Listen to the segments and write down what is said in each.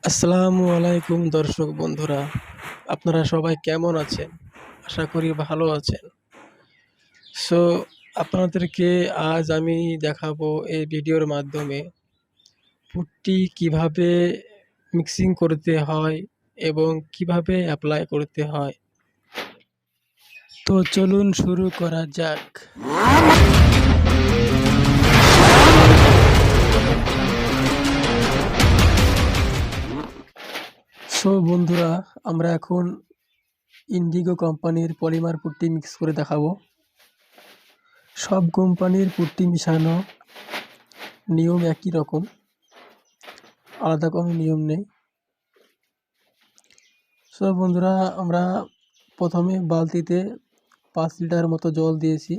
আসসালামু আলাইকুম দর্শক বন্ধুরা, আপনারা সবাই কেমন আছেন? আশা করি ভালো আছেন। সো আপনাদেরকে আজ আমি দেখাবো এই ভিডিওর মাধ্যমে পুট্টি কিভাবে মিক্সিং করতে হয় এবং কিভাবে অ্যাপ্লাই করতে হয়। তো চলুন শুরু করা যাক। সো বন্ধুরা, আমরা এখন ইন্ডিগো কোম্পানির পলিমার পুট্টি মিক্স করে দেখাবো। সব কোম্পানির পুট্টি মিশানো নিয়ম একই রকম, আলাদা কোনো নিয়ম নেই। সো বন্ধুরা, আমরা প্রথমে বালতিতে 5 লিটার মতো জল দিয়েছি।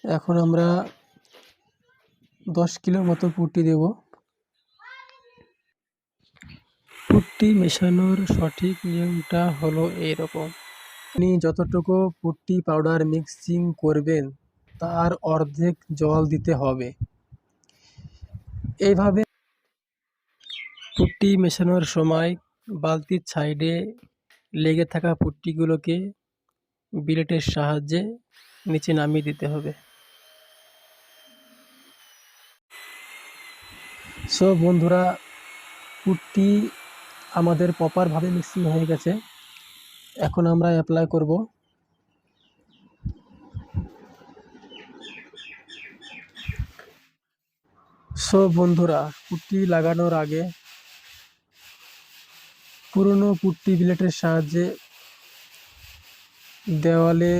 এখন আমরা 10 কিলোর মতো পুট্টি দেব। পুট্টি মেশানোর সঠিক নিয়মটা হলো এইরকম: আপনি যতটুকু পুট্টি পাউডার মিক্সিং করবেন তার অর্ধেক জল দিতে হবে। এইভাবে পুট্টি মেশানোর সময় বালতির সাইডে লেগে থাকা পুট্টিগুলোকে বিলেটের সাহায্যে নিচে নামিয়ে দিতে হবে। সো বন্ধুরা, পুট্টি আমাদের প্রপারভাবে মিক্সিং হয়ে গেছে। এখন আমরা অ্যাপ্লাই করব। সো বন্ধুরা, পুট্টি লাগানোর আগে পুরনো পুট্টি বিলেটের সাহায্যে দেওয়ালে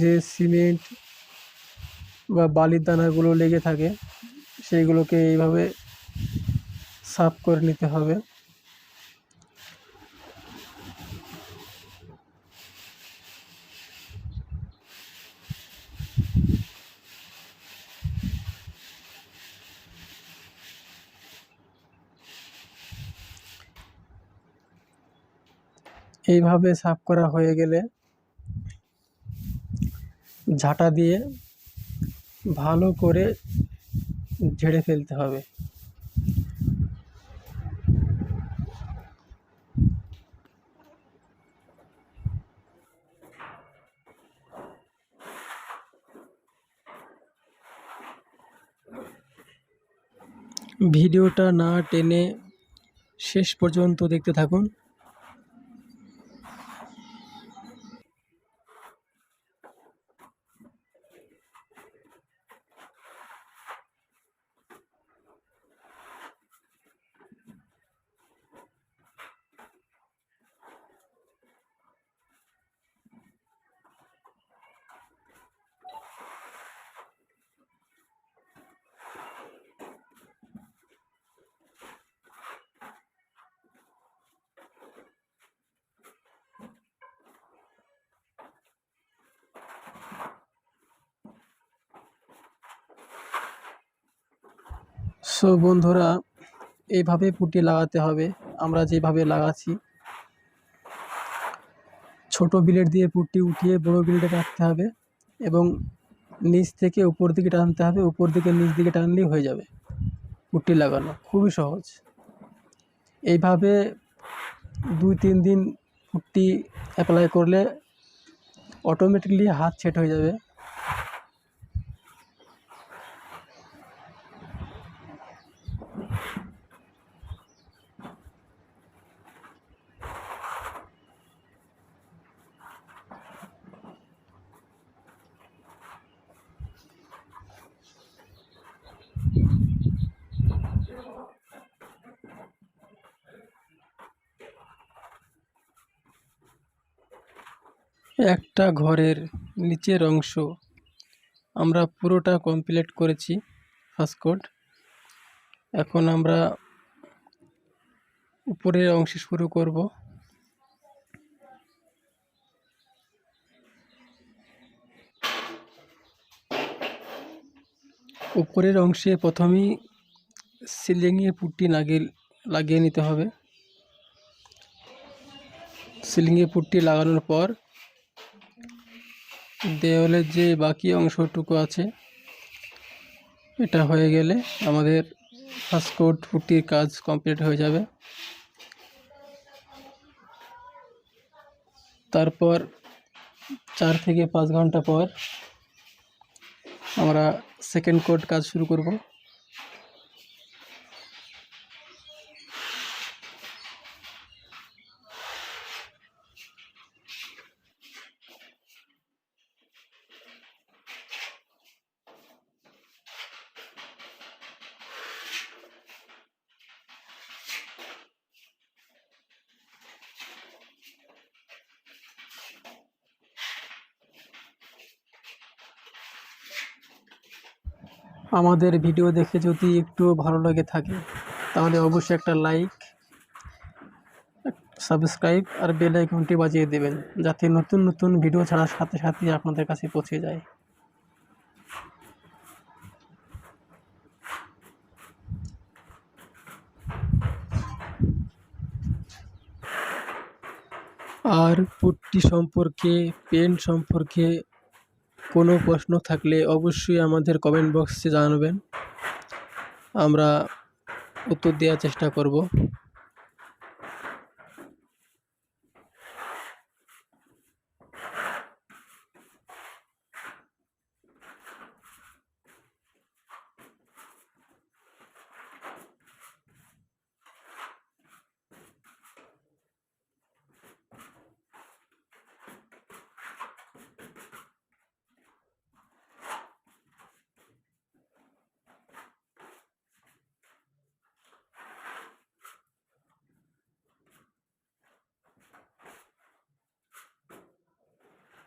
যে সিমেন্ট বা বালির দানাগুলো লেগে থাকে সেইগুলোকে এইভাবে সাফ করে নিতে হবে। এইভাবে সাফ করা হয়ে গেলে ঝাঁটা দিয়ে ভালো করে ঝেড়ে ফেলতে হবে। ভিডিওটা না টেনে শেষ পর্যন্ত দেখতে থাকুন। সো বন্ধুরা, এইভাবে পুঁটি লাগাতে হবে। আমরা যেভাবে লাগাচ্ছি, ছোট বিলেট দিয়ে পুঁটি উঠিয়ে বড় বিলেটে রাখতে হবে এবং নিচ থেকে উপর দিকে টানতে হবে। উপর দিকে নিচ দিকে টানলেই হয়ে যাবে পুঁটি লাগানো। খুবই সহজ। এইভাবে 2-3 দিন পুঁটি অ্যাপ্লাই করলে অটোমেটিকলি হাত সেট হয়ে যাবে। একটা ঘরের নিচের অংশ আমরা পুরোটা কমপ্লিট করেছি, ফার্স্ট কোট। এখন আমরা উপরের অংশে শুরু করব। উপরের অংশে প্রথমেই সিলিংয়ে পুট্টি লাগিয়ে নিতে হবে। সিলিংয়ে পুট্টি লাগানোর পর দেওয়ালের যে বাকি অংশটুকু আছে, এটা হয়ে গেলে আমাদের ফার্স্ট কোট পুটির কাজ কমপ্লিট হয়ে যাবে। তারপর 4 থেকে 5 ঘন্টা পর আমরা সেকেন্ড কোট কাজ শুরু করব। আমাদের ভিডিও দেখে যদি একটু ভালো লেগে থাকে তাহলে অবশ্যই একটা লাইক, সাবস্ক্রাইব আর বেল আইকনটি বাজিয়ে দেবেন, যাতে নতুন নতুন ভিডিও ছাড়ার সাথে সাথে আপনাদের কাছে পৌঁছে যায়। আর পুট্টি সম্পর্কে, পেন্ট সম্পর্কে কোনো প্রশ্ন থাকলে অবশ্যই আমাদের কমেন্ট বক্সে জানাবেন, আমরা উত্তর দেওয়ার চেষ্টা করব।